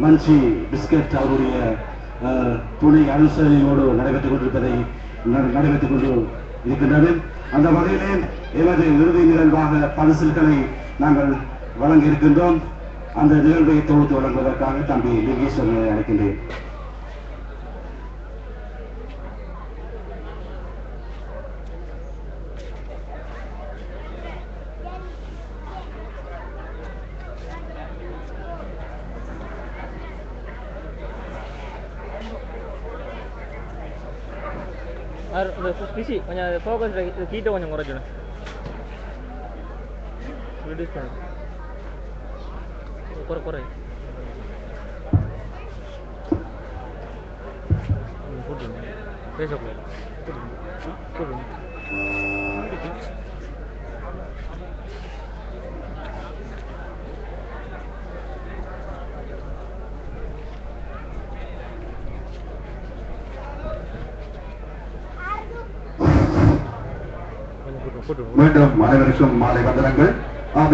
மஞ்சி biscuit அவருடைய துணை அனுசரணையோடு நடைபெற்றுக் கொண்டு இருக்கின்றது. அந்த வகையிலே எமது இறுதி நிகழ்வாக பரிசில்களை நாங்கள் வழங்க இருக்கின்றோம். அந்த நிகழ்வை தொகுத்து வழங்குவதற்காக தம்பி லிங்கேஸ்வரனை அழைக்கின்றேன். Visi, கொஞ்சம் ஃபோக்கஸ் ஹீட்டை கொஞ்சம் குறைக்கணும். ரெடியூஸ் பண்ணு. குறை போட்டுருங்க. பேசக்கூடாது. போட்டுருங்க. மீண்டும் அனைவருக்கும் மாலை வந்தனங்கள்.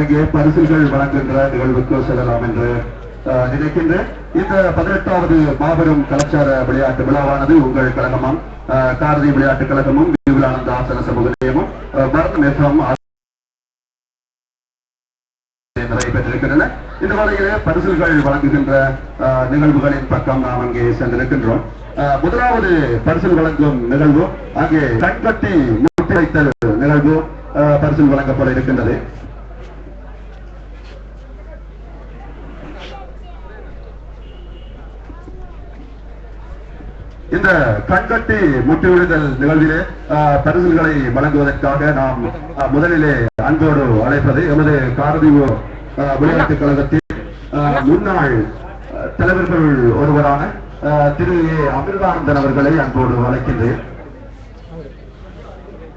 இங்கே பரிசுகள் வழங்குகின்ற நிகழ்வுக்கு செல்லலாம் என்று நினைக்கின்றேன். இந்த 18வது மாபெரும் கலாச்சார விளையாட்டு விழாவானது உங்கள் கழகமும் காரதி விளையாட்டுக் கழகமும் விவேகானந்த ஆசன சமூக நிலையமும் வர்ணம் நடைபெற்றிருக்கின்றன. இந்த வகையிலே பரிசுகள் வழங்குகின்ற நிகழ்வுகளின் பக்கம் நாம் அங்கே சென்றிருக்கின்றோம். முதலாவது பரிசில் வழங்கும் நிகழ்வு அங்கே கண்கட்டி வைத்தல் நிகழ்வு பரிசில் வழங்கப்பட இருக்கின்றது. இந்த கண்கட்டி முற்றுவிடுதல் நிகழ்விலே பரிசுகளை வழங்குவதற்காக நாம் முதலிலே அன்போடு அழைப்பது எமது காரதி விளையாட்டுக் கழகத்தின் முன்னாள் தலைவர்கள் ஒருவரான திரு அமிர்தானந்தன் அவர்களை அன்போடு அழைக்கின்றேன்.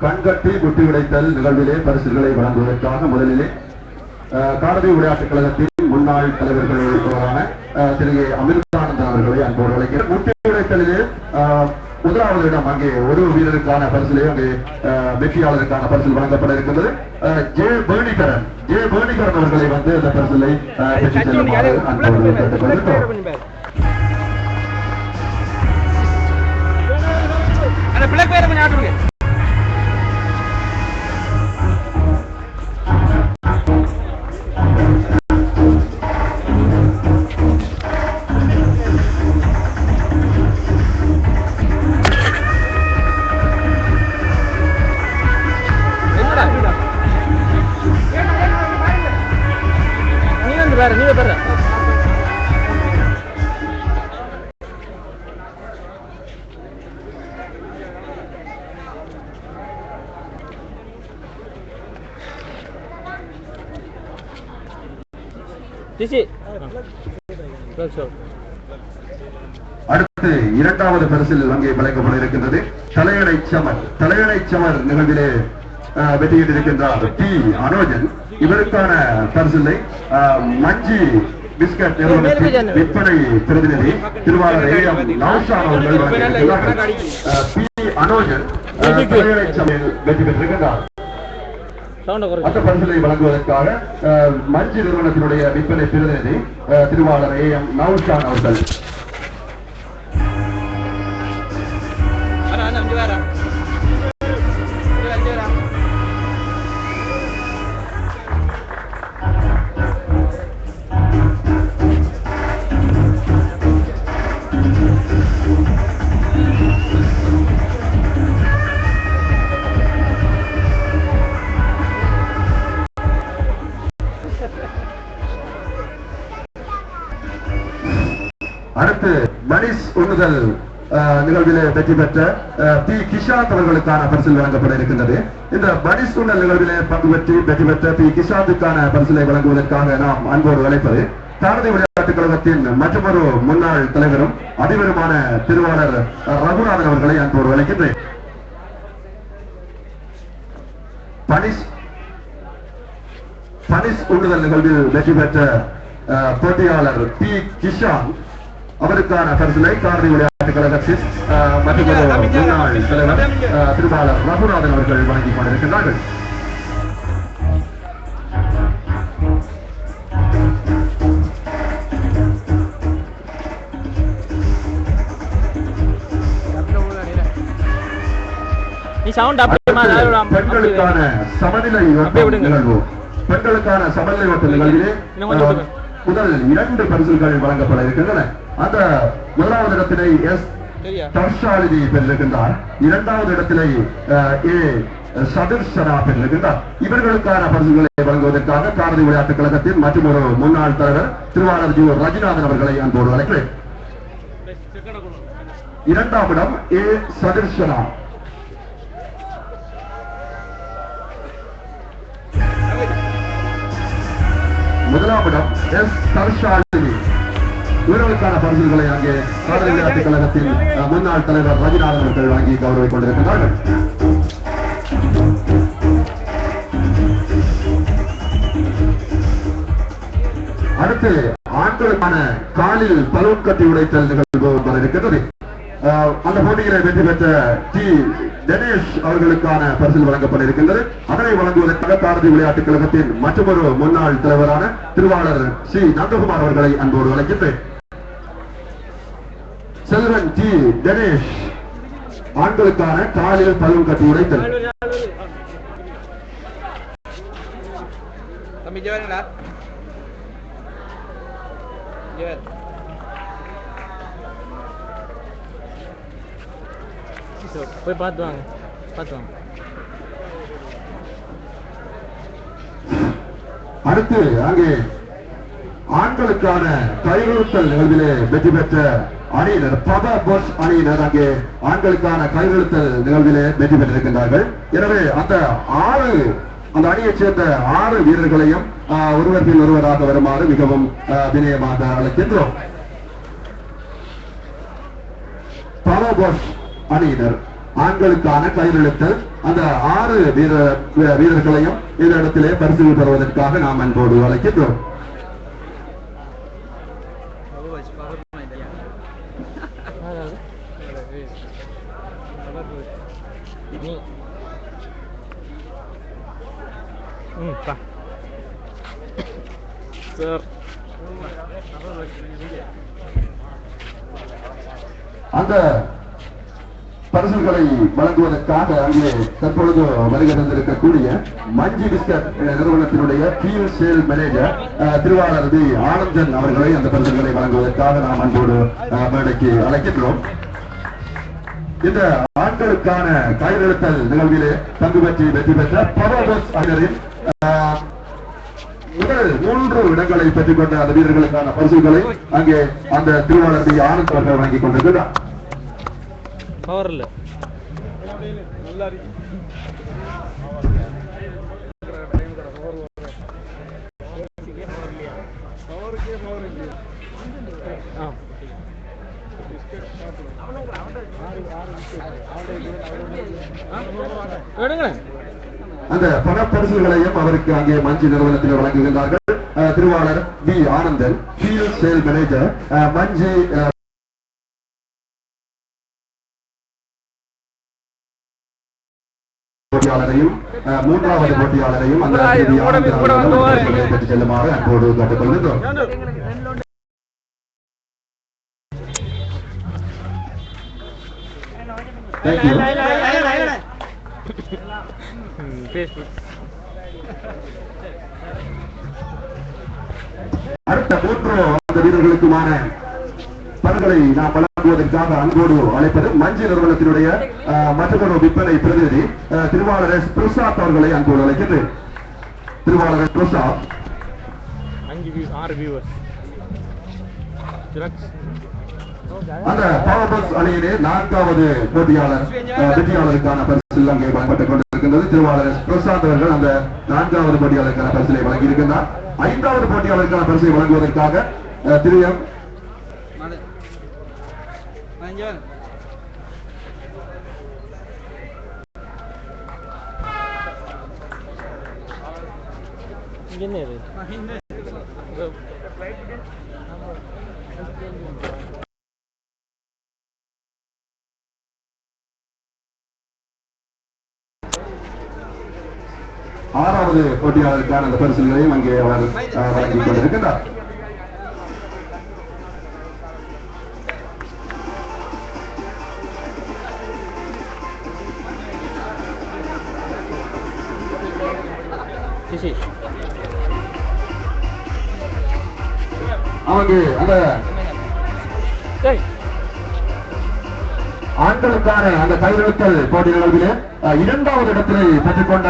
கண்கட்டி முட்டி உடைத்தல் நிகழ்விலே பரிசுகளை வழங்குவதற்காக முதலிலே காரதி விளையாட்டுக் கழகத்தின் முன்னாள் தலைவர்கள் ஒருவரான திரு அமிர்தானந்தன் அவர்களை அன்போடு அழைக்கிறேன். முட்டி உடைத்தலிலே முதலாவது இடம் அங்கே ஒரு வீரருக்கான பரிசிலே அங்கே வெற்றியாளருக்கான பரிசில் வழங்கப்பட இருக்கின்றது. ஜே பேர்னிகரன் அவர்களை வந்து இந்த பரிசிலை பெற்றுச் செல்லுமாறு அன்போடு கேட்டுக்கொள்கிறோம். அடுத்து இரண்டாவது பரிசில் அங்கே வழங்கப்பட இருக்கின்றது. தலையணை சமர் நிகழ்விலே வெற்றியிட்டிருக்கின்றார் டி அனோஜன். இவருக்கான பரிசிலை மஞ்சி பிஸ்கட் நிறுவனத்தின் விற்பனை பிரதிநிதி திருவாளர் ஏஎம் நௌஷான் அவர்கள் வழங்கியிருக்கிறார்கள். பி அனோஜன் தலையணை சமையல் வெற்றி பெற்றிருக்கின்றார். அந்த பரிசுகளை வழங்குவதற்காக மஞ்சி நிறுவனத்தினுடைய விற்பனை பிரதிநிதி திருவாளர் ஏஎம் நௌஷான் அவர்கள். அடுத்து மணிஷ் உண்ணுதல் நிகழ்விலே வெற்றி பெற்ற பி கிஷாந்த் அவர்களுக்கான பரிசில் வழங்கப்பட இருக்கின்றது. இந்த மணிஷ் உண்ணல் நிகழ்விலே பங்கு பெற்று வெற்றி பெற்ற பி கிஷாந்துக்கான பரிசிலை வழங்குவதற்காக நாம் அன்போடு அழைப்பது காரதி விளையாட்டுக் கழகத்தின் மற்றொரு முன்னாள் தலைவரும் அதிபருமான திருவாளர் ரகுநாதன் அவர்களை அன்போடு அழைக்கின்றேன். பனிஷ் உண்ணுதல் நிகழ்வில் வெற்றி பெற்ற போட்டியாளர் பி கிஷாந்த் அவருக்கான பரிசிலை காரதி விளையாட்டுக் கழகத்தின் மற்றொரு முன்னாள் தலைவர் திருவாளர் ரகுநாதன் அவர்கள் வழங்கிக் கொண்டிருக்கின்றார்கள். நீ சவுண்ட் அப்படியே பெண்களுக்கான சமநிலை நிகழ்வு. பெண்களுக்கான சமநிலை ஓட்ட நிகழ்விலே முதல் 2 பரிசுகள் வழங்கப்பட இருக்கின்றன. அந்த முதலாவது இடத்திலே எஸ் தர்ஷாலினி பெற்றிருக்கின்றார். 2வது இடத்திலே ஏ சதுர்ஷனா பெற்றிருக்கின்றார். இவர்களுக்கான பரிசுகளை வழங்குவதற்காக காரதி விளையாட்டுக் கழகத்தின் மற்றும் ஒரு முன்னாள் தலைவர் திருவாளர் ஜி ரஜிநாதன் அவர்களை அன்போடு அழைக்கிறேன். 2ஆம் இடம் ஏ சதுர்ஷனா. 1ஆம் இடம் எஸ் தர்ஷாலினி. இவர்களுக்கான பரிசுகளை அங்கே காதல் விளையாட்டுக் கழகத்தின் முன்னாள் தலைவர் ரஜிநாதன் அவர்கள் வாங்கி கௌரவித்துக் கொண்டிருக்கிறார்கள். அடுத்து ஆண்களுக்கான காலில் பலூன் கட்டி உடைத்தல் நிகழ்வு வர இருக்கிறது. அந்த போட்டிகளை வெற்றி பெற்ற டி தினேஷ் அவர்களுக்கான பரிசு வழங்கப்பட இருக்கின்றது. அதனை வழங்குவதற்காக காரதி விளையாட்டுக் கழகத்தின் மற்றொரு முன்னாள் தலைவரான திருவாளர் சி நந்தகுமார் அவர்களை அன்போடு அழைக்கின்றேன். செல்வன் டி தினேஷ் ஆண்களுக்கான காலில் பலூன் கட்டி உடைத்தல். போய் பார்த்து வாங்க. அடுத்து அங்கே ஆண்களுக்கான கையெழுத்தல் நிகழ்விலே வெற்றி பெற்ற அணியினர் பவ போஸ் அணியினர் அங்கே ஆண்களுக்கான கையெழுத்தல் நிகழ்விலே வெற்றி பெற்றிருக்கின்றார்கள். எனவே அந்த அணியைச் சேர்ந்த 6 வீரர்களையும் ஒருவர் பின் ஒருவராக வருமாறு மிகவும் வினயமாக அழைக்கின்றோம். பவ போஸ் அணியினர் ஆண்களுக்கான கையெழுத்தல் அந்த 6 வீரர்களையும் இந்த இடத்திலே பரிசு பெறுவதற்காக நாம் அன்போடு அழைக்கின்றோம். அந்த பரிசுகளை வழங்குவதற்காக அங்கே தற்பொழுது வருகை தந்திருக்கக்கூடிய மஞ்சி பிஸ்கட் நிறுவனத்தினுடைய ஃபீல்ட் சேல் மேனேஜர் திருவாளர் வி ஆனந்தன் அவர்களை அந்த பரிசுகளை வழங்குவதற்காக நாம் அன்போடு மேடைக்கு அழைக்கின்றோம். இந்த ஆண்களுக்கான கையெழுத்தல் நிகழ்விலே பங்கு பெற்று வெற்றி பெற்ற பவர்பஸ் அணியரின் முதல் 3 இடங்களை பெற்றுக் கொண்ட அந்த வீரர்களுக்கான பரிசுகளை அங்கே அந்த திருவாளர் வி ஆனந்த் அவர்கள் வழங்கிக் கொண்டிருக்கிறார். அந்த பணப்பரிசுகளையும் அவருக்கு அங்கே மஞ்சி நிறுவனத்தில் வழங்குகின்றார்கள். திருவாளர் V Anandan field sale manager மஞ்சி போட்டியாளரையும் 3வது போட்டியாளரையும் அந்த பெற்று செல்லுமாறு அன்போடு கேட்டுக்கொள்கின்றோம். அடுத்த 3 வீரர்களுக்குமான பணங்களை நாம் வழங்குவதற்காக அன்போடு அழைப்பது மஞ்சி நிறுவனத்தினுடைய மற்றொரு விற்பனை பிரதிநிதி திருவாளர் எஸ் பிரசாத் அவர்களை அன்போடு அழைக்கின்றேன். திருவாளர் எஸ் பிரசாத். அந்த பவர்பஸ் அணியிலே 4வது வெற்றியாளருக்கான பரிசில் அங்கே வழங்கப்பட்டுக் கொண்டிருக்கின்றது. திருவாளர் எஸ் பிரசாத் அவர்கள் அந்த 4வது போட்டியாளருக்கான பரிசிலை வழங்கியிருக்கின்றார். 5வது போட்டியாளருக்கான பரிசை வழங்குவதற்காக திரு எம் ஆறாவது போட்டியாளருக்கான அந்த பரிசுகளையும் அங்கே அவர் வழங்கிக் கொண்டிருக்கின்றார். பிசி அவங்க அந்த டேய் ஆண்களுக்கான அந்த கையெழுத்தல் போட்டி நிகழ்விலே இரண்டாவது இடத்திலே பெற்றுக்கொண்ட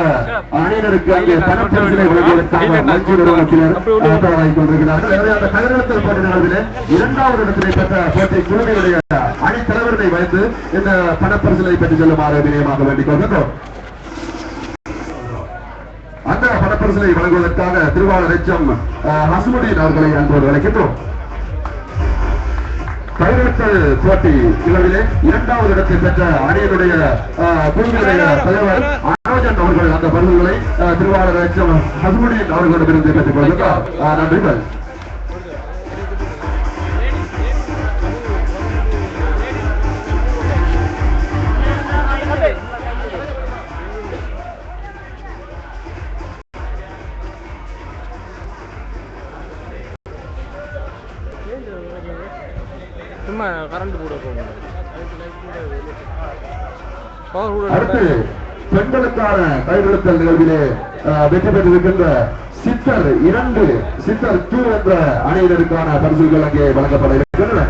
அணியினருக்கு அங்கே பணப்பரிசிலை வழங்குவதற்காக மஞ்சு நிறுவனத்தினர் ஆதரவாகிக் கொண்டிருக்கிறார்கள். எனவே அந்த கையெழுத்தல் போட்டி நிகழ்விலே இரண்டாவது இடத்திலே பெற்ற போட்டி குழுவினுடைய அணி தலைவர்களை வைத்து இந்த பணப்பரிசிலை பெற்றுச் செல்லுமாறு வினயமாக வேண்டிக் கொள்கின்றோம். அந்த பணப்பரிசிலை வழங்குவதற்காக திருவாளர் எச்.எம். ஹஸ்முதீன் அவர்களை அன்போடு அழைக்கின்றோம். கையெழுத்தல் போட்டி நிகழ்விலே இரண்டாவது இடத்தை பெற்ற அணியினுடைய குழுவினுடைய தலைவர் அனோஜன் அவர்கள் அந்த பரிசுகளை திருவாளர் எச்.எம். ஹஸ்முதீன் அவர்களிடமிருந்து பெற்றுக் கொள்கிறார். நன்றிகள். சும்மா கரண்ட் கூட அடுத்து பெண்களுக்கான கையெழுத்தல் நிகழ்விலே வெற்றி பெற்றிருக்கின்ற சித்தர் 2 சித்தர் 2 என்ற அணியினருக்கான பரிசுகள் அங்கே வழங்கப்பட இருக்கின்றன.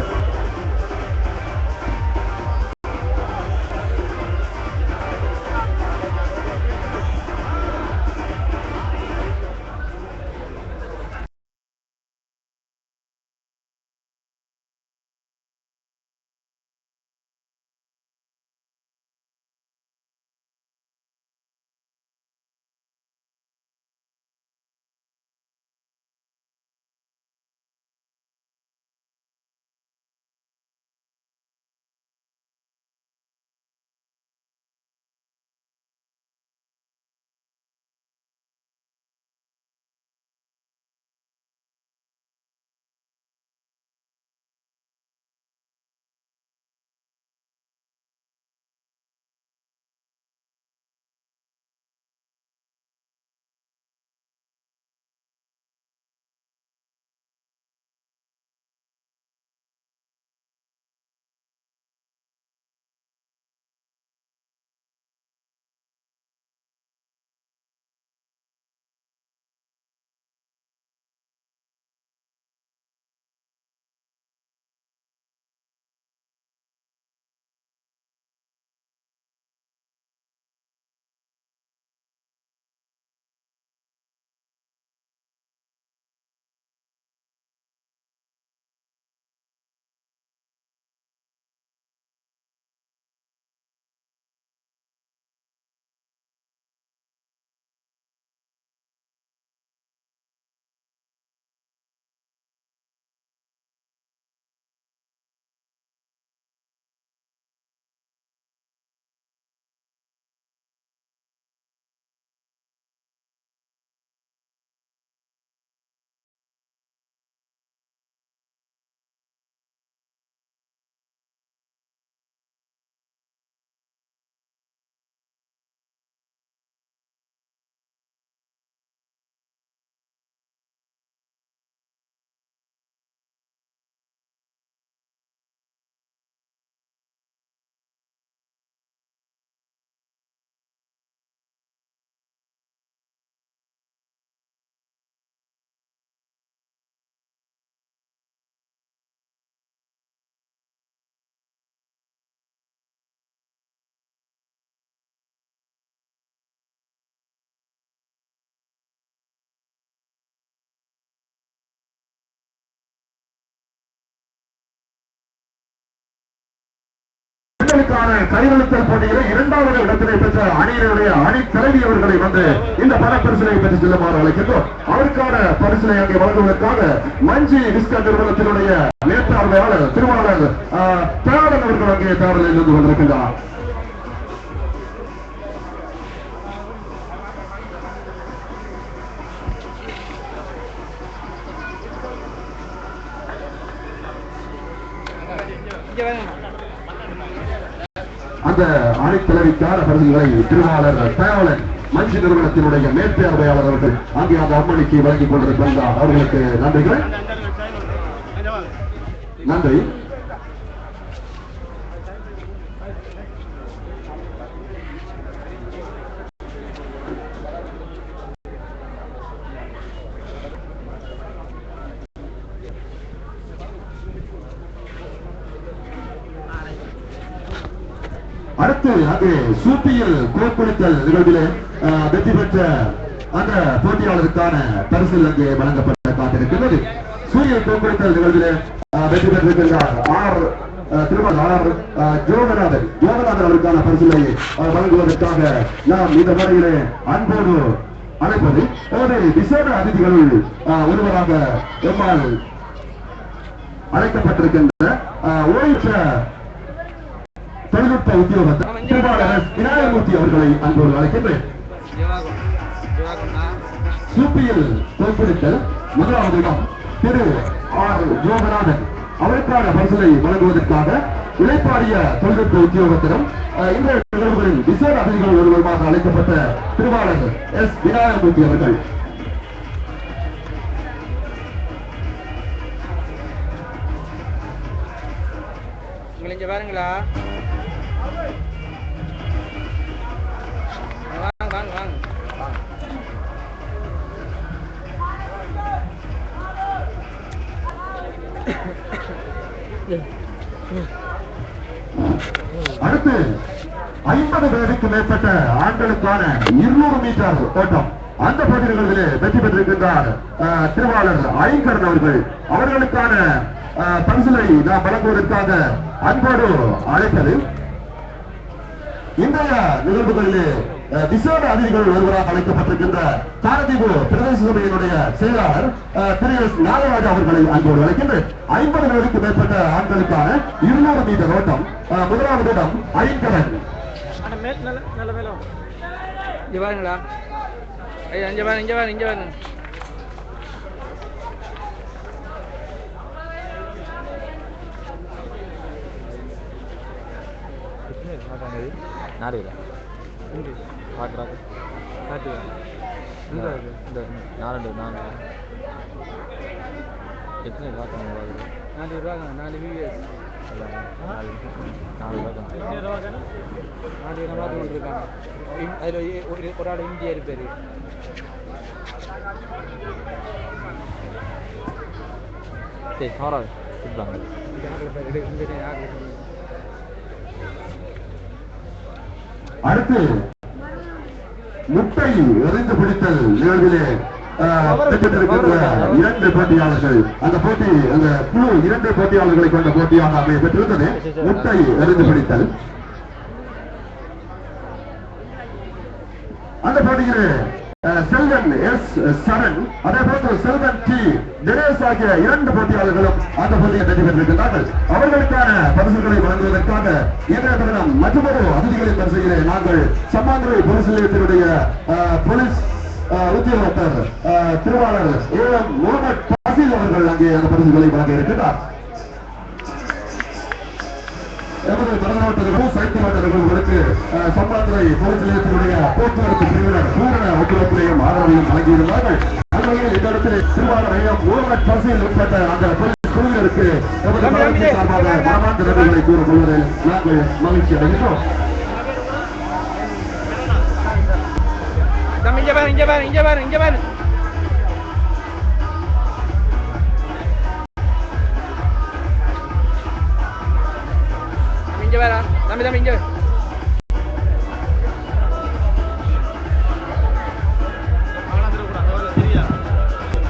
கையெழுத்தல் போட்டியில் இரண்டாவது இடத்தினை பெற்ற அணியினுடைய அணி தலைவி அவர்களை வந்து இந்த பணப்பரிசிலை பெற்று செல்லுமாறு அழைக்கின்றோம். அவருக்கான பரிசிலை அங்கே வழங்குவதற்காக மஞ்சி விஸ்கட் நிறுவனத்தினுடைய மேற்பார்வையாளர் திருவாளர் தேவன் அவர்கள் அங்கே தேவலில் இருந்து கொண்டிருக்கின்றார். அந்த அணித்தலைவிக்கான பரிசுகளை திருவாளர் தேவலன் மஞ்சி நிறுவனத்தினுடைய மேற்பார்வையாளர் அவர்கள் அங்கே அந்த அம்மணிக்கு வழங்கிக் கொண்டிருக்கின்றார். அவர்களுக்கு நன்றிகள். நன்றி. அடுத்து அங்கே சூப்பியில் கோக்குளித்தல் நிகழ்விலே வெற்றி பெற்ற அந்த போட்டியாளருக்கான பரிசில் அங்கே வழங்கப்பட்ட காத்திருக்கிறது. சூரிய கோக்குளித்தல் நிகழ்விலே வெற்றி பெற்றிருக்கிறார் திருமணம் ஜோகநாதன் அவருக்கான பரிசிலை வழங்குவதற்காக நாம் இந்த முறையிலே அன்போடு அழைப்பது விசேட அதிதிகள் ஒருவராக எம்மால் அழைக்கப்பட்டிருக்கின்ற ஓய்வு தொழில்நுட்ப உத்தியோகத்தர் விநாயகமூர்த்தி அவர்களை அன்போடு அழைக்கின்றேன். சூப்பியில் தோற்பிடித்தல் முதலாவது இடம் திரு ஜோகநாதன் அவருக்கான பரிசலை வழங்குவதற்காக இளைப்பாறிய தொழில்நுட்ப உத்தியோகத்திலும் இந்த நிகழ்வுகளில் விசேட அதிதிகள் ஒருவருமாக அழைக்கப்பட்ட திருவாளர் விநாயகமூர்த்தி அவர்கள். பாருங்களா வாங்க வாங்க வாங்க. அடுத்து 50 பேருக்கு மேற்பட்ட ஆண்களுக்கான 200 மீட்டர் ஓட்டம் அந்த போட்டிகளிலே வெற்றி பெற்றிருக்கின்றார் திருவாளர் ஐங்கரன் அவர்கள். அவர்களுக்கான பரிசிலை நாம் வழங்குவதற்காக அன்போடு அழைப்பது இன்றைய நிகழ்வுகளிலே விசேட அதிதிகள் ஒருவராக அழைக்கப்பட்டிருக்கின்ற காரதீபு பிரதேச சபையினுடைய செயலாளர் திரு எஸ் நாகராஜா அவர்களை அன்போடு அழைக்கின்றேன். 50 பேருக்கு மேற்பட்ட ஆண்களுக்கான 200 மீட்டர் ஓட்டம் முதலாவது இடம் ஐங்கரன். ஒராள் இந்தியா இருப்பாரு. அடுத்து முட்டை எறிந்து பிடித்தல் நிகழ்விலே இரண்டு போட்டியாளர்கள் அந்த போட்டி அந்த குழு 2 போட்டியாளர்களை கொண்ட போட்டியாக அமைய பெற்றிருந்தது. முட்டை எறிந்து பிடித்தல் அந்த போட்டியிலே செல்வன் எஸ் சரண் அதே போன்று செல்வன் டி தினேஷ் ஆகிய 2 போட்டியாளர்களும் அந்த போட்டியை வெற்றி பெற்றிருக்கிறார்கள். அவர்களுக்கான பரிசுகளை வழங்குவதற்காக இன்றைய தினம் மற்றொரு அதிதிகளின் வரிசையிலே நாங்கள் சம்மாந்துறை போலீஸ் நிலையத்தினுடைய போலீஸ் உத்தியோகத்தர் திருவாளர் ஏஎம் முகமது பசீல் அவர்கள் அங்கே அந்த பரிசுகளை வழங்க இருக்கிறார். எமது மாவட்டத்திற்கு சைக்கிள் ஓட்டர்களுக்கு சம்மாந்துறை போலீஸ் நிலையத்தினுடைய போக்குவரத்து பிரிவினர் பூரண ஒத்துழைப்பையும் ஆதரவையும் வழங்கியிருந்தார்கள். அந்த வகையில் இந்த இடத்தில் திருவாளர் ஏஎம் முகமது பசீல் உட்பட்ட அந்த போலீஸ் குழுவினருக்கு எமது மாவட்டத்தின் சார்பாக மாமாந்த நன்றிகளை கூறிக் கொள்வதில் நாங்கள் மகிழ்ச்சி அடைகின்றோம். இங்க பாரு தம்பி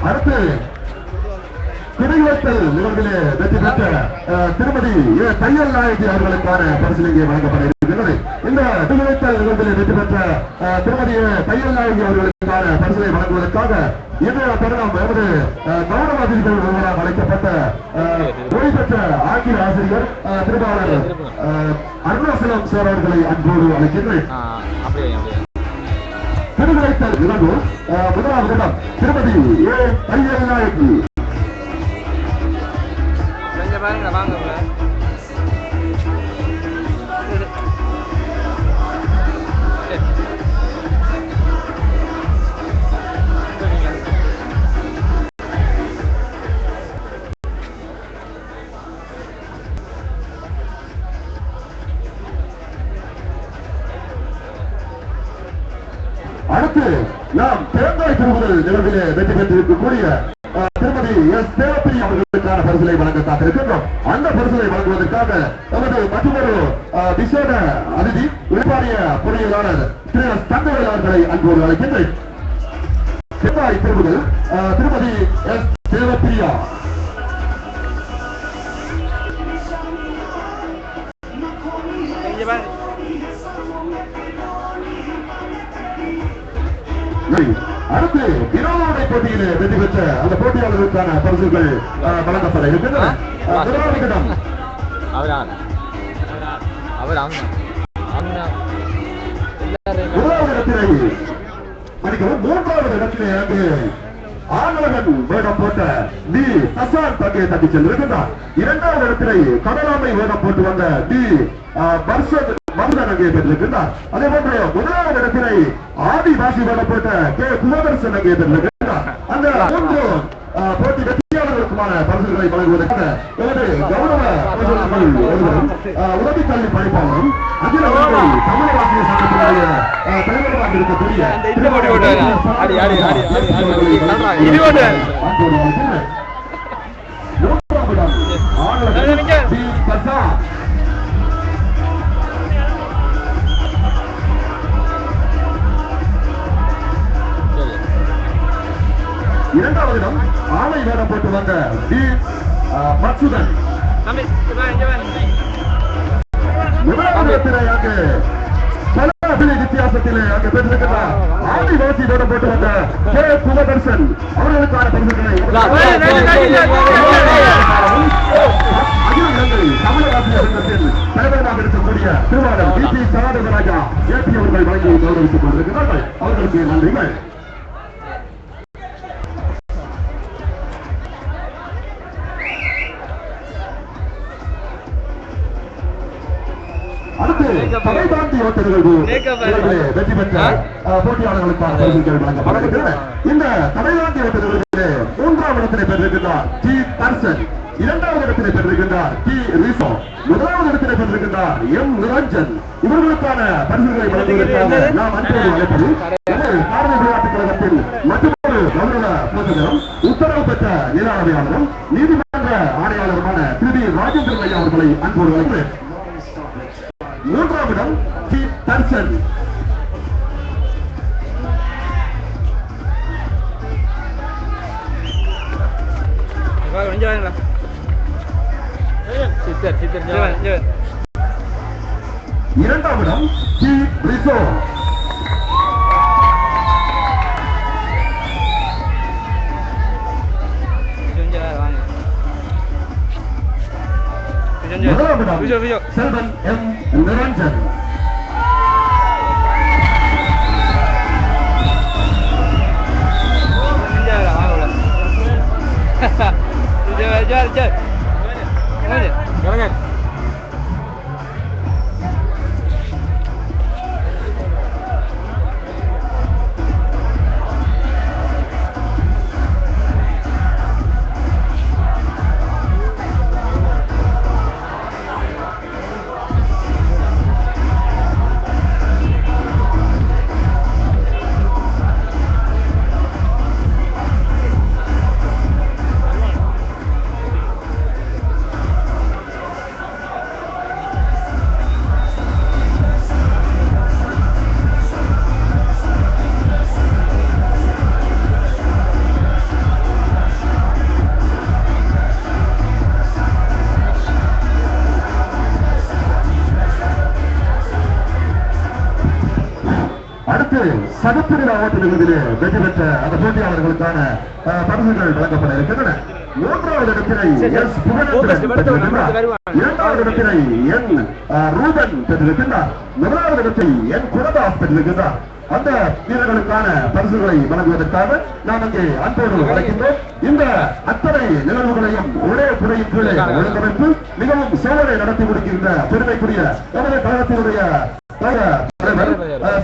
அடுத்து திரையுலகத்தில் நிகழ்விலே வெற்றி பெற்ற திருமதி தையல் நாயகி அவர்களுக்கான பரிசு இங்கே வழங்கப்பட இருக்கிறது. இந்த திரையுலகத்தில் நிகழ்விலே வெற்றி பெற்ற திருமதி தையல் நாயகி அவர்களுக்கான பரிசை வழங்குவதற்காக இன்றைய தருணம் எமது கௌரவ அதிதிகள் ஒருவராக அழைக்கப்பட்ட ஓய்வு பெற்ற ஆங்கில ஆசிரியர் திருவாளர் அருணாசலம் சார் அவர்களை அன்போடு அழைக்கின்றேன். திருவிழைத்தல் நிகழ்வு முதலாவது இடம் திருமதி தையல் நாயகி. வாங்க அடுத்து நாம் தேங்காய் திருவுதல் நிகழ்விலே வெற்றி பெற்றிருக்கக்கூடிய திருமதி எஸ் தேவப்பிரி அவர்களுக்கு அவர்களுக்கான பரிசுகளை வழங்க காத்திருக்கின்றோம். அந்த பரிசுகளை வழங்குவதற்காக நமது மற்றொரு விசேட அதிதி உழைப்பாரிய பொறியியலாளர் திரு தங்கவேல் அவர்களை அன்போடு அழைக்கின்றேன். செவ்வாய் பிரிவுகள் திருமதி எஸ் தேவப்பிரியா, அடுத்து வினோத போட்டியில் வெற்றி பெற்ற அந்த போட்டியாளர்களுக்கான பரிசுகள் வழங்கப்பட இருக்கின்றன. மூன்றாவது இடத்திலே ஆண்களகன் வேடம் போட்ட டி சசான் தங்கையை தட்டி சென்றிருக்கின்றார். இரண்டாவது இடத்திலே கடலாமை வேடம் போட்டு வந்த டி மருதன் அங்கே பெற்றிருக்கின்றார். அதே போன்று முதலாவது இடத்திலே ஆதிவாசி வேடம் போட்ட கே குமதர்சன் அங்கே பெற்றிருக்கின்றார். அந்த மூன்று போட்டி வெற்றியாளர்களுக்குமான பரிசுகளை வழங்குவதற்காக எமது கௌரவ உதவி கல்வி பணிப்பாளரும் அகில இலங்கை தமிழ் ஆசிரியர் சங்கத்தினுடைய தலைவராக இருக்கக்கூடிய இரண்டாவது இடம் ஆலை வேடம் போட்டு வந்த டி மக்சுதன். முதலாவது இடத்திலே அங்கு பல வித்தியாசத்திலே அங்கு பெற்றிருக்கிறார் ஆதிவாசி வேடம் போட்டு வந்த கே குமதர்சன். அவர்களுக்கான பரிசுகளை அகில இலங்கை தமிழ் ஆசிரியர் சங்கத்தில் தலைவராக இருக்கக்கூடிய திருவாளர் டி பி சராஜராஜா ஏபி அவர்கள் வழங்கி கௌரவித்துக் கொண்டிருக்கிறார்கள். அவர்களுக்கு நன்றிகள். அடுத்து தடை தாண்டி ஓட்ட நிகழ்வு வெற்றி பெற்ற போட்டியாளர்களுக்கான பரிசுகள் வழங்கப்படுகின்றன. இந்த தடை தாண்டி ஓட்ட நிகழ்ச்சியிலே மூன்றாவது இடத்திலே பெற்றிருக்கின்றார் டி தர்சன், இரண்டாவது இடத்திலே பெற்றிருக்கின்றார் டி ரிசோ, முதலாவது இடத்திலே பெற்றிருக்கின்றார் எம் நிரஞ்சன். இவர்களுக்கான பரிசுகளை வழங்குவதற்காக நாம் அன்போடு அழைப்பது பாரதிய விளையாட்டுக் கழகத்தில் மற்றொரு கௌரவ போட்டிகளும் உத்தரவு பெற்ற நில நீதிமன்ற ஆணையாளருமான திரு ராஜேந்திரன் ஐயா அவர்களை அன்போடு அழைக்கிறேன். மூன்றாம் இடம் டி தர்சன், இரண்டாம் இடம் டி ரிசோ, முதலாம் இடம் செல்வன் எம் நிரஞ்சன், சதுப்பு நில ஓட்ட நிகழ்விலே வெற்றி பெற்ற அந்த போட்டியாளர்களுக்கான பரிசுகள் வழங்கப்பட இருக்கின்றன. மூன்றாவது இடத்தினை எஸ் புகழேந்திரன் பெற்றிருக்கின்றார். இரண்டாவது இடத்தினை என் ரூபன் பெற்றிருக்கின்றார். முதலாவது இடத்தை என் குரதாஸ் பெற்றிருக்கின்றார். அந்த வீரர்களுக்கான பரிசுகளை வழங்குவதற்காக நாம் அங்கே அன்போடு அழைக்கின்றோம். இந்த அத்தனை நிகழ்வுகளையும் ஒரே துறையின் கீழே ஒழுங்கமைப்பு மிகவும் சேவலை நடத்தி கொடுக்கின்ற பெருமைக்குரிய நமது கழகத்தினுடைய தலைவர்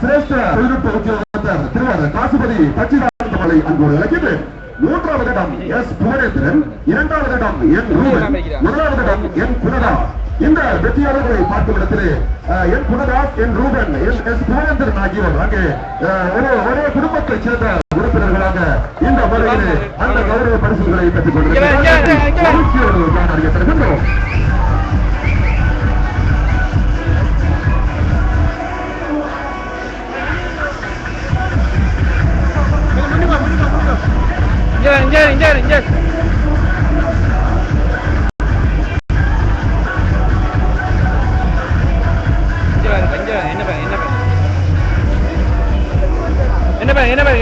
சிரேஷ்ட தொழில்நுட்ப உத்தியோகத்தர் திருவாரூர் காசுபதி பச்சிதானந்தமலை அன்போடு அழைக்கின்றேன். மூன்றாவது இடம் எஸ் புகழேந்திரன், இரண்டாவது இடம் என் ரூபன், முதலாவது இடம் என் குணதா. இந்த வெற்றியாளர்களை பார்க்கும் இடத்திலே என் குணதாஸ், என் ரூபன், எஸ் புகழேந்திரன் ஆகியோர் அங்கே ஒரே குடும்பத்தைச் சேர்ந்த உறுப்பினர்களாக படுவதற்காக இந்த முறையிலே அந்த கௌரவ பரிசுகளை பெற்றுக் கொண்டிருக்கிறோம். அறியப்படுகின்றோம்.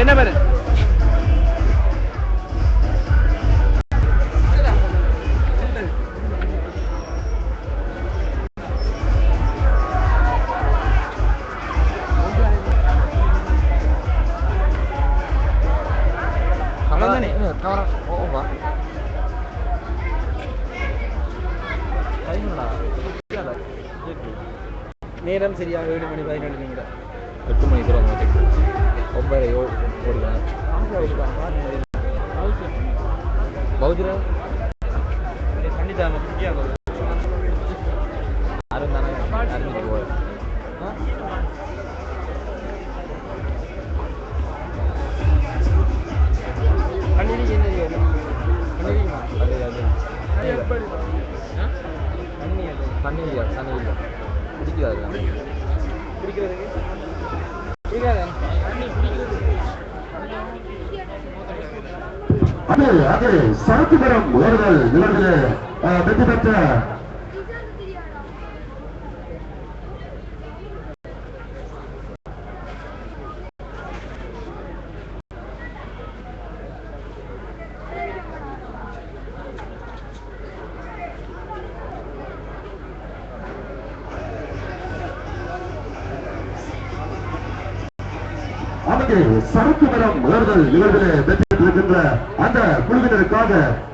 என்ன பேரு நேரம் சரியாக 7 மணி 17 நிமிடம் 8 மணி தூரம் 9 ஓடுவேன் பௌத்திர கண்டிப்பாக முக்கியம் அருந்தானே அறிஞ்சு போவேன் கண்டிப்பாக என்ன தண்ணி இல்லை குடிக்காது குடிக்கிறதுக்கு அது சரக்கு மரம் ஏறுதல் நிகழ்வில் வெற்றி பெற்ற சரக்கு மரம் ஏறுதல் நிகழ்வில் வெற்றி பெற்றிருக்கின்ற அந்த குழுவினருக்காக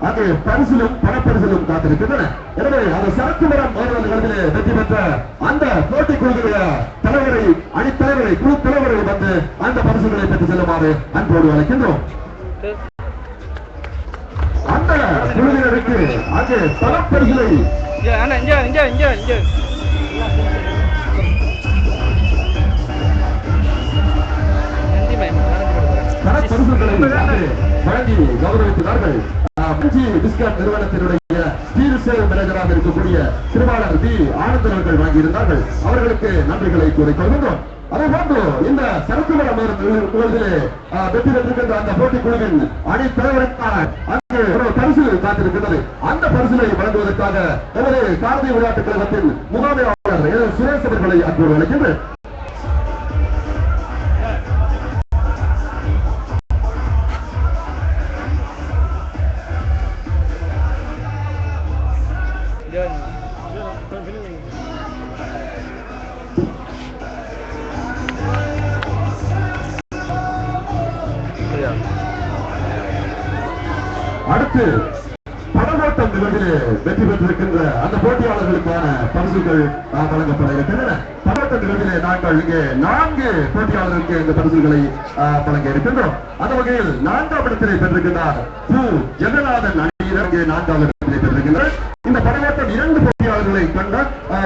அங்கே பரிசிலும் பணப்பரிசிலும் காத்திருக்கின்றன. எனவே அந்த சரக்கு மரம் ஏறுதல் நிகழ்வில் வெற்றி பெற்ற அந்த போட்டி குழுவினுடைய தலைவரை அணித்தலைவரை குழு தலைவரை வந்து அந்த பரிசுகளை பெற்று செல்லுமாறு அன்போடு அழைக்கின்றோம். அந்த குழுவினருக்கு அங்கே பணப்பரிசிலை வழங்கி கௌரவிக்கிறார்கள். நிறுவனத்தினுடைய மேனேஜராக இருக்கக்கூடிய திருவாளர் பி ஆனந்தன் அவர்கள் வாங்கியிருந்தார்கள். அவர்களுக்கு நன்றிகளை கூறிக்கொள்கின்றோம். அதேபோன்று இந்த சரக்கு மரம் நிகழ்விலே வெற்றி பெற்றிருக்கின்ற அந்த போட்டி குழுவின் அணி தலைவருக்கான அங்கு ஒரு பரிசு காத்திருக்கின்றது. அந்த பரிசிலை வழங்குவதற்காக நமது கார்த்திகை விளையாட்டுக் கழகத்தின் முகாமையாளர் சுரேஷ் அவர்களை அன்போடு அழைக்கின்றேன். அடுத்து படகோட்டம் நிகழ்விலே வெற்றி பெற்றிருக்கின்ற அந்த போட்டியாளர்களுக்கான பரிசுகள் வழங்கப்பட இருக்கின்றன. படகோட்ட நிகழ்விலே நாங்கள் இங்கே 4 போட்டியாளர்களுக்கு இந்த பரிசுகளை வழங்க இருக்கின்றோம். அந்த வகையில் 4ஆம் இடத்திலே பெற்றிருக்கின்றார் பூ ஜெகநாதன் அணியினர் இங்கே 4ஆவது இடத்திலே பெற்றிருக்கின்றனர். இந்த படகோட்டம் 2 போட்டியாளர்களை கண்ட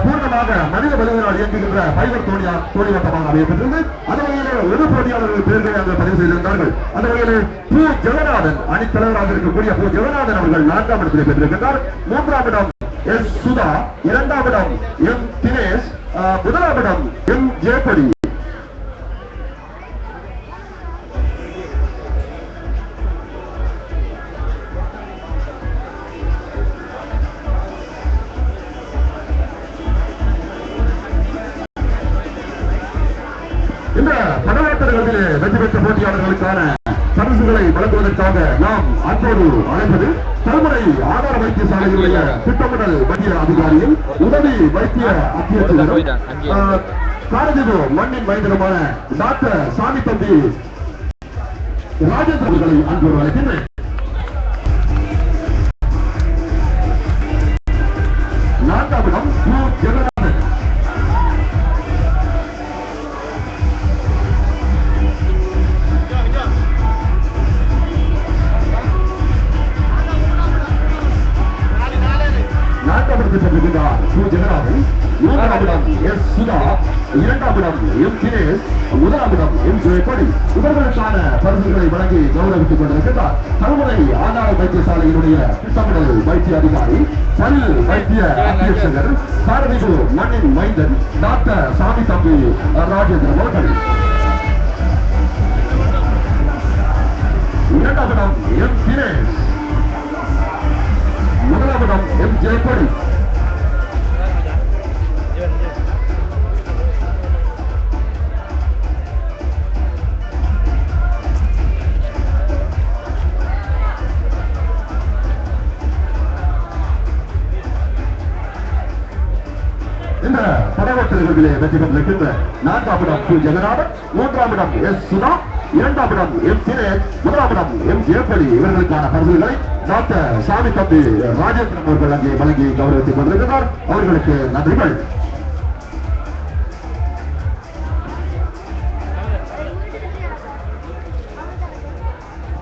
பூர்ணமாக மனித வலிமையால் இயங்குகின்ற ஃபைபர் தோணிவட்டமாக அமையப்பட்டிருந்து அந்த வகையில் 1 போட்டியாளர்கள் பேர்களை அங்கு பதிவு செய்திருந்தார்கள். அந்த வகையில் பூ ஜெகநாதன் அணித்தலைவராக இருக்கக்கூடிய பூ ஜெகநாதன் அவர்கள் 4ஆம் இடத்திலே பெற்றிருக்கின்றார். 3ஆம் இடம் எஸ் சுதா, 2ஆம் இடம் எம் தினேஷ், 1ஆம் இடம் எம் ஜேபடி. இந்த படவாட்டர்களிலே வெற்றி பெற்ற போட்டியாளர்களுக்கான பரிசுகளை வழங்குவதற்காக நாம் அன்போடு அழைப்பது கல்முனை ஆதார வைத்தியசாலையுடைய திட்டமிடல் வைத்திய அதிகாரியும் உதவி வைத்திய அத்தியட்சகரும் காரஜிபு மண்ணின் மைந்தருமான டாக்டர் சாமி தம்பி ராஜேந்திர அவர்களை அன்போடு அழைக்கின்றேன். 4ஆம் இடம் பூ ஜெகநாதன். 4ஆம் இடத்தில் பெற்றிருக்கிறார் பூ ஜெகநாதன். 3ஆம் இடம் எஸ் சுதா, இரண்டாம் இடம் எம் தினேஷ், முதலாம் இடம் எம் ஜெயக்கொடி. இவர்களுக்கான பரிசுகளை வழங்கி கௌரவித்துக் கொண்டிருக்கிறார் கருமுறை ஆதார வைத்தியசாலையினுடைய திட்டமிடல் வைத்திய அதிகாரி, பல் வைத்திய அத்தியட்சகர், சாரதிபு மண்ணின் மைந்தன் டாக்டர் சாமி தம்பி ராஜேந்திரன் அவர்கள். இரண்டாம் இடம் எம் தினேஷ், முதலாம் இடம் எம் ஜெயக்கொடி. இந்த படவத்திலே வெற்றி பெற்றிருக்கின்ற நான்காம் இடம் கு ஜெகநாதன், மூன்றாம் இடம் எஸ் சுதா, இரண்டாம் இடம் எம் தினேஷ், முதலாம் இடம் எம் ஜெயப்பலி. இவர்களுக்கான பரிசுகளை டாக்டர் சாமி தம்பி ராஜேந்திரன் அவர்கள் அங்கே வழங்கி கௌரவித்துக் கொண்டிருக்கிறார். அவர்களுக்கு நன்றிகள்.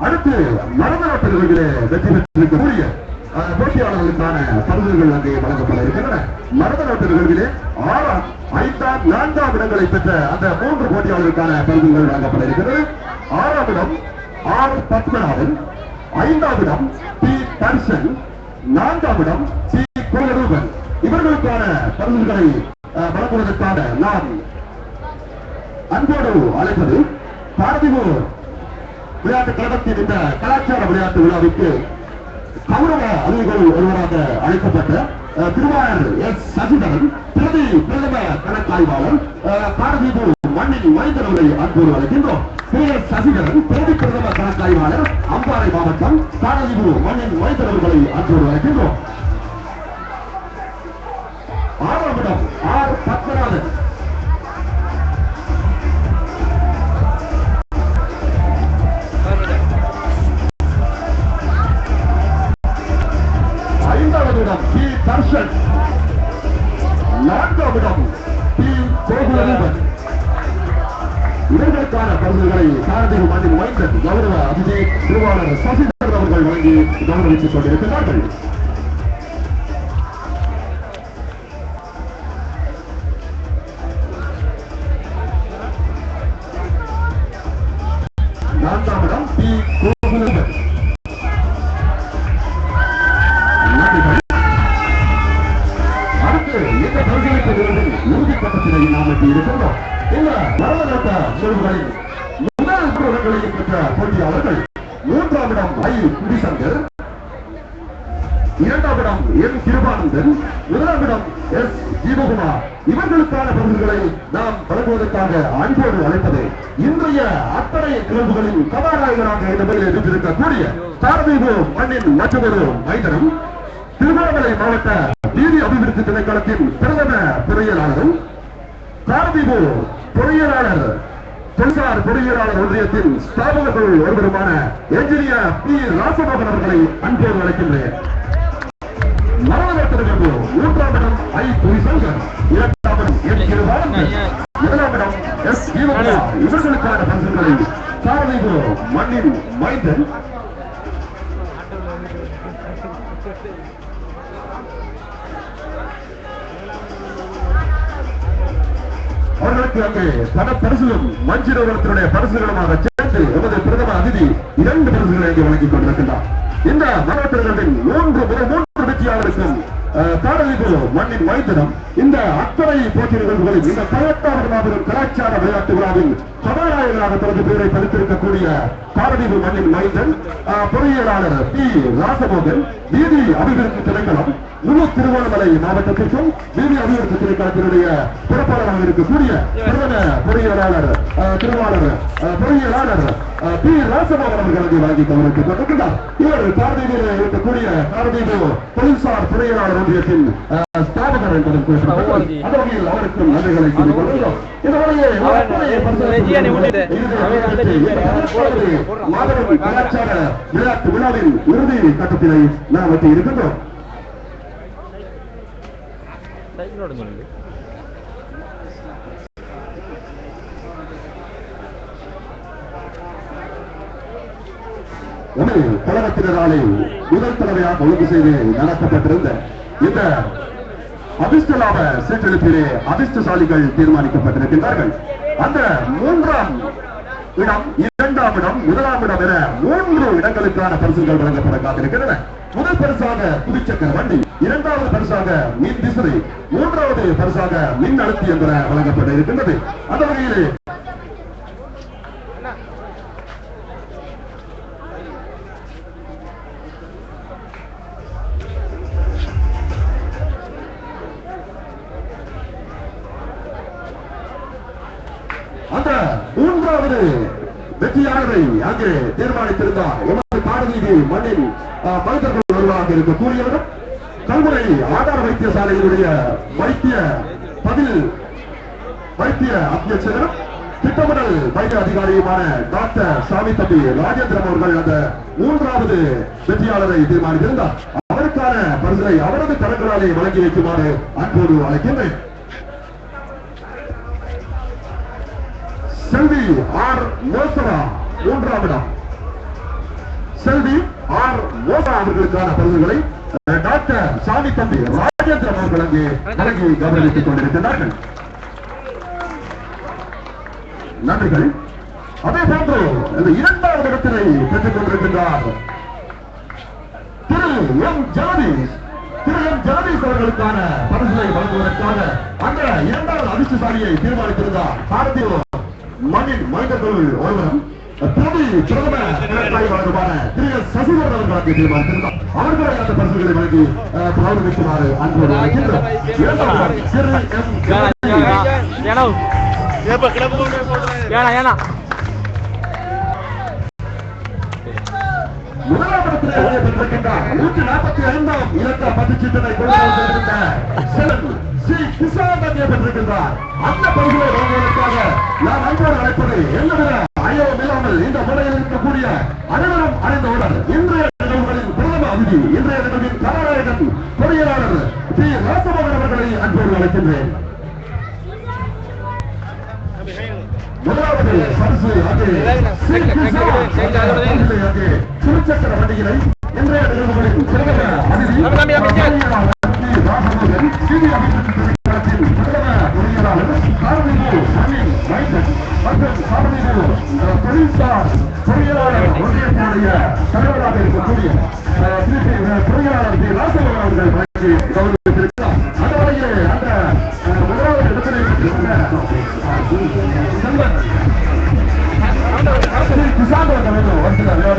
அடுத்து மரதநாட்டிலே வெற்றி பெற்றிருக்கக்கூடிய போட்டியாளர்களுக்கான பரிசுகள் அங்கே வழங்கப்பட இருக்கின்றன. மரதநாட்டு நிகழ்விலே 6ஆம், 5ஆம், 4ஆம் இடங்களை பெற்ற அந்த 3 போட்டியாளர்களுக்கான பரிசுகள் வழங்கப்பட இருக்கிறது. 6ஆம் இடம் ஆர் பத்மநாதன், 5ஆம் இடம் டி தர்ஷன், 4ஆம் இடம் சி கோலரூபன். இவர்களுக்கான பரிசுகளை வழங்குவதற்கான நாம் அன்போடு அழைப்பது பாரதிபூர் விளையாட்டு கழகத்தின் இந்த கலாச்சார விளையாட்டு விழாவிற்கு கௌரவ அதிகாரிகள் ஒருவராக அழைக்கப்பட்ட திருவாரூர் எஸ் சசிதரன், பிரதி பிரதம கணக்காய்வாளர் பாரதிபூர் மண்ணின் மைந்தனவரை அன்போடு அழைக்கின்றோம். எஸ் சசிதரன், பிரதி பிரதம கணக்காய்வாளர், அம்பாறை மாவட்டம், பாரதிபூர் மண்ணின் மைந்தனவர்களை அன்போடு அழைக்கின்றோம். 6ஆம் இடம் ஆர் பத்மநாதன், 5ஆம் இடம் டி தர்ஷன், 4ஆம் இடம் டி கோகுலரூபன். இவர்களுக்கான பரிசுகளை பாரதிபூர் மண்ணின் மைந்தன் கௌரவ அதிதி திருவாளர் சசிதரன் அவர்கள் வழங்கி கௌரவித்துக் கொண்டிருக்கிறார்கள். நான்காம் இடம் டி கோகுலரூபன். அடுத்து இந்த பரிசுகளுக்கு இறுதி கட்டத்தினை நாம் இருக்கிறோம். இந்த மரதநாட்ட நிகழ்வுகளில் முதல் இடங்களையும் பெற்ற போட்டியாளர்கள் 3ஆம் இடம் ஐ குடிசங்கர், 2ஆம் இடம் என் கிருபானந்தன், 1ஆம் இடம் எஸ் ஜீவகுமார். இவர்களுக்கான பரிசுகளை நாம் வழங்குவதற்காக அன்போடு அழைப்பது இன்றைய அத்தனை நிகழ்வுகளின் கதாநாயகராக இந்த முறையில் இருந்திருக்கக்கூடிய பாரதிபூர் மண்ணின் மற்றொரு மைதனம், திருவண்ணாமலை மாவட்ட நீதி அபிவிருத்தி திணைக்களத்தின் பிரதம பொறியியலாளரும், பாரதிபூர் பொறியியலாளர் தொழிற்சார் பொறியியலாளர் ஒன்றியத்தின் ஸ்தாபகர்கள் ஒருவருமான என்ஜினியர் பி ராசமோகன் அவர்களை அன்போடு அழைக்கின்றேன். மரதநாட்டு 3ஆம் இடம் ஐ புரிசங்கர், 2ஆம் இடம் என் கிருபானந்தன், 1ஆம் இடம் எஸ் ஜீவகுமார். இவர்களுக்கான பரிசுகளை பாரதிபூர் மண்ணின் மைந்தன் அவர்களுக்கு அங்கே பல பரிசுகளும் மஞ்சிரவரத்தினுடைய பரிசுகளுமாக சேர்ந்து எமது பிரதம அதிதி 2 பரிசுகளை அங்கே வழங்கிக் கொண்டிருக்கின்றார். இந்த மாவட்டங்களின் 3 வெற்றியாளருக்கும் பாரதிபூர் மண்ணின் மைந்தனம் இந்த அத்தனை போட்டி நிகழ்வுகளில் இந்த 18வது மாபெரும் கலாச்சார விளையாட்டு விழாவில் சபாநாயகராக தனது பெயரை பதித்திருக்கக்கூடிய பாரதிபூர் மண்ணின் மைந்தன் பொறியியலாளர் பி ராசமோகன், வீதி அபிவிருத்தி திணைக்களம் முழு திருவண்ணாமலை மாவட்டத்திற்கும் வீதி அபிவிருத்தி திணைக்களத்தினுடைய பொறுப்பாளராக இருக்கக்கூடிய பிரதம பொறியியலாளர் திருவாளர் பொறியியலாளர் பி ராசமோகன் அவர்களுக்கு வழங்கி கௌரவித்துக் கொண்டிருக்கிறார். இவர் பாரதிபூர் இருக்கக்கூடிய பாரதிபூர் தொழில்சார் பொறியியலாளர் ஒன்றியத்தின் ஸ்தாபகர் என்பதன் குறிப்பிடப்பட்டது. அந்த வகையில் அவருக்கும் நன்றிகளை கூறிக் கொள்கிறோம். மாபெரும் கலாச்சார விளையாட்டு விழாவின் இறுதி கட்டத்தினை நாம் வெற்றி இருக்கின்றோம். கழகத்தினராலே முதல் தடவையாக ஒழுங்கு செய்து நடத்தப்பட்டிருந்த இந்த அதிர்ஷ்ட லாப சீட்டெழுப்பிலே அதிர்ஷ்டசாலிகள் தீர்மானிக்கப்பட்டிருக்கின்றார்கள். அந்த 3ஆம் இடம், 2ஆம் இடம், 1ஆம் இடம் என 3 இடங்களுக்கான பரிசுகள் வழங்கப்பட காத்திருக்கின்றன. முதல் பரிசாக புதுச்சக்கர வண்டி, 2வது பரிசாக மின் விசிறி, 3வது பரிசாக மின் அழுத்தி என்பன வழங்கப்பட இருக்கின்றது. அந்த வகையில் அந்த 3வது வெற்றியாளரை அங்கே தீர்மானித்திருந்தார். எமது பாடநீதி மண்ணில் மனிதர்கள் ஒருவராக இருக்கக்கூடியவரும் கல்முனை ஆதார வைத்தியசாலையினுடைய வைத்திய அத்தியட்சகரும் திட்டமிடல் வைத்திய அதிகாரியுமான டாக்டர் சாமி தம்பி ராஜேந்திரன் அவர்கள் அந்த 3வது வெற்றியாளரை தீர்மானித்திருந்தார். அவருக்கான பரிசை அவரது கரங்களாலே வழங்கி வைக்குமாறு அன்போடு அழைக்கின்றேன். செல்வி ஆர் மோசரா 3ஆம் இடம். செல்வி ஆர் மோசா அவர்களுக்கான பரிசுகளை டாக்டர் சாமி தம்பி ராஜேந்திரன் அவர்கள் அங்கே வழங்கி கௌரவித்துக் கொண்டிருக்கிறார்கள். நன்றிகள். அதே போன்று இந்த 2வது இடத்தினை பெற்றுக் கொண்டிருக்கின்றார் திரு எம் ஜெகதீஷ் அவர்களுக்கான பரிசுகளை வழங்குவதற்காக அந்த 2வது அதிர்ஷ்டசாலியை தீர்மானித்திருந்தார். பாரதிய மண்ணின் மனிதர்கள் ஒருவரும் பொது பிரதம வழங்குமான திரு சசிதரன் அவர்களுக்கு தீர்மானித்திருந்தார். அவர்களை அந்த பரிசுகளை வழங்கி கௌரவிக்குமாறு அன்போடு அழைக்கின்றோம். முதலாவதத்திலே பெற்றிருக்கின்றார் 145ஆம் இலக்க பரிசுச்சீட்டை கொண்டிருந்த செலவு ஸ்ரீ கிருஷ்ணன் பெற்றிருக்கின்றார். அந்த பரிசுகளை வழங்குவதற்காக நாம் அன்போடு அழைப்பது என்னவிட ஐயவும் இல்லாமல் இந்த முறையில் இருக்கக்கூடிய அனைவரும் அறிந்தவுடன் இன்றைய நிகழ்வுகளின் பிரதம அதிதி, இன்றைய நிகழ்வின் கதாநாயகன் பொறியியலாளர் ஸ்ரீ ராசமோகன் அவர்களை அன்போடு அழைக்கின்றேன். முதலாவது பரிசு திருச்சக்கர வண்டியினை இன்றைய நிகழ்வுகளின் பிரதம அதிதி பொறியியலாளர் ஒன்றியத்தினுடைய தலைவராக இருக்கக்கூடிய பொறியியலாளர் ராசமோகன் அவர்கள்